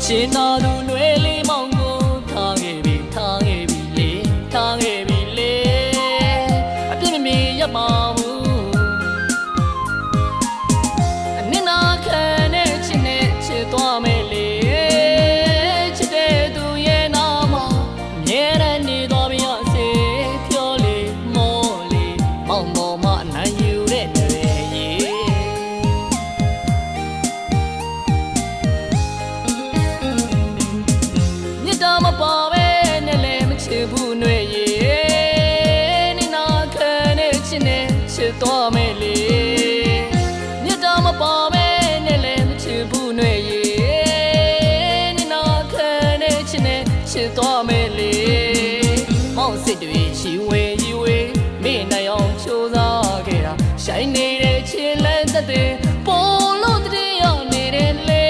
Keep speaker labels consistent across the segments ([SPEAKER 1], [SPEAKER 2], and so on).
[SPEAKER 1] ရှင်သာသူနွယ်လေးမောင်ကိုထားခဲ့ပြီလေထားခဲ့ပြီလေအပြစ်မမြင်ရပါဘူးအနစ်နာခံတဲ့ချစ်နဲ့ချစ်သွားမယ်လေချစ်တဲ့သူရဲ့နာမှာအမြဲတမ်းနေသွားပြရစေပြောလေမောလေမောင်မောင်မနိုင်ယူတဲ့နွယ်ရေမြတ်တာမပါပဲနဲ့လည်းမချစ်ဘူးနွယ်ရေနစ်နာခံတဲ့ချစ်နဲ့ချစ်သွားမယ်လေမြတ်တာမပါပဲနဲ့လည်းမချစ်ဘူးနွယ်ရေနစ်နာခံတဲ့ချစ်နဲ့ချစ်သွားမယ်လေမောင်စစ်တွေရှိဝေးဝေးမိနိုင်အောင်ချိုးစားခဲ့တာရှိုင်းနေတဲ့ချစ်လက်သက်တွေပေါ်လို့တည်းရောက်နေတယ်လေ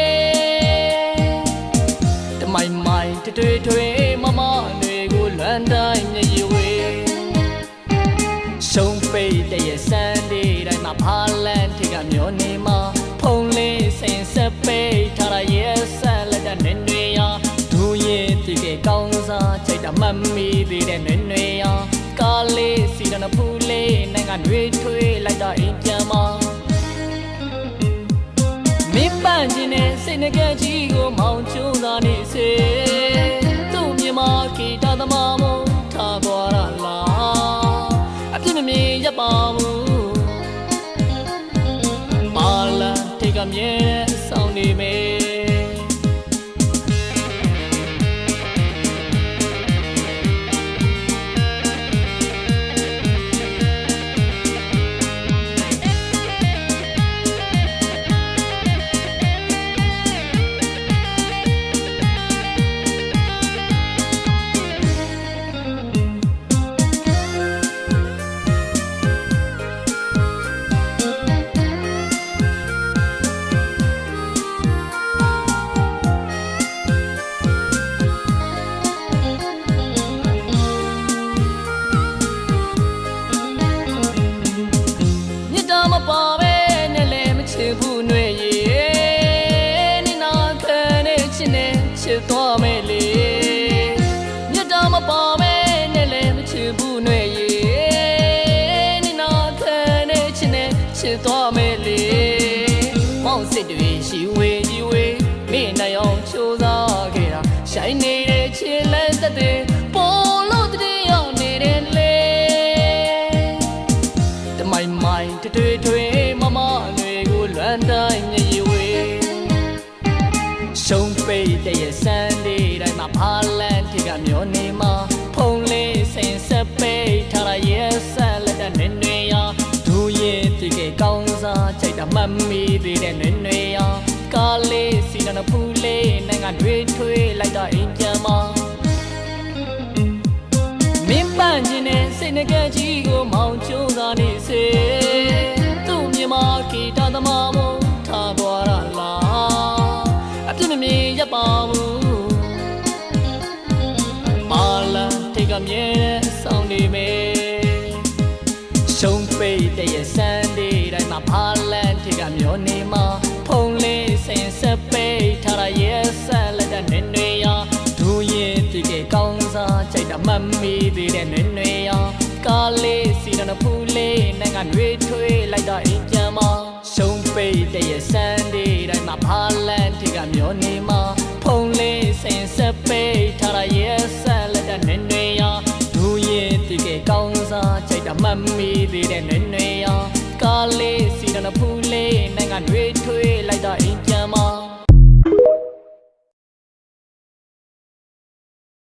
[SPEAKER 1] တမိုင်မိုင်ထွေမမတွေကိုလွမ်းတိုင်းမြည်ဝေးရှုံးပိတ်တဲ့ရဲ့စမ်းတဲ့တိုင်းမှာဖားလန်းထိကမျောနေမှာဖုံးလေးစင်ဆက်ပိတ်ထားရရဲ့ဆက်လက်တဲ့နေနေရဒူရင်ဒီကကောင်းစားချိတ်တမမီသေးတဲ့နေနေရကားလေးစီတနဖူးလေးနိုင်ငံတွေထွေးလိုက်တာအိမ်ပြန်မှာမင်းပန်းခြင်းနဲ့စိတ်ငကကြီးကိုမောင်ကျိုးသားနေစေသူ့မြမဂီတသမားမို့ထားသွားရလားအပြစ်မမြင်ရပါဘူးမာလာထိကမြဲဆောင်နေမယ်ပါပဲနဲ့လည်းမချစ်ဘူးနွယ်ရေနစ်နာခံတဲ့ချစ်နဲ့ချစ်သွားမယ်လေမြတ်တာမပါပဲနဲ့လည်းမချစ်ဘူးနွယ်ရေနစ်နာခံတဲ့ချစ်နဲ့ချစ်သွားမယ်လေမောင်စစ်တွေရှိဝေးဝေးမိနိုင်အောင်ချိုးစားခဲ့တာရှိုင်းနေတဲ့ချစ်လက်သက်တွေပေါ်လို့တည်းရောက်နေတယ်လေတမိုင်မိုင်ထွေမမတွေကိုလွမ်းတိုင်းမြည်ဝေးရှုံးပိတ်တဲ့ရဲ့စမ်းတဲ့တိုင်းမှာဖားလန်းထိကမျောနေမှာဖုံးလေးစင်ဆက်ပိတ်ထားရရဲ့ဆက်လက်တဲ့နေနေရဒူရင်ဒီကကောင်းစားချိတ်တမမီသေးတဲ့နေနေရကားလေးစီတနဖူးလေးနိုင်ငံတွေထွေးလိုက်တာအိမ်ပြန်မှာမင်းပန်းခြင်းနဲ့စိတ်ငကကြီးကိုမောင်ကျိုးစားနေစေသူ့မြမဂီတသမားမို့ထားသွားရလားအပြစ်မမြင်ရပါဘူးမာလာထိကမြဲဆောင်နေမယ်ရှုံးပိတ်တဲ့ရဲ့စမ်းတဲ့တိုင်းမှာဖားလန်းထိကမျောနေမှာဖုံးလေးစင်ဆက်ပိတ်ထားရရဲ့ဆက်လက်တဲ့နေနေရဒူရင်ဒီကကောင်းစားချိတ်တမမီသေးတဲ့နေနေရကားလေးစီတနဖူးလေးနိုင်ငံတွေထွေးလိုက်တာအိမ်ပြန်မှာရှုံးပိတ်တဲ့ရဲ့စမ်းတဲ့တိုင်းမှာဖားလန်းထိကမျောနေမှာဖုံးလေးစင်ဆက်ပိတ်ထားရရဲ့ဆက်လက်တဲ့နေနေရဒူရင်ဒီကကောင်းစားချိတ်တမမီသေးတဲ့နေနေရကားလေးစီတနဖူးလေးနိုင်ငံတွေ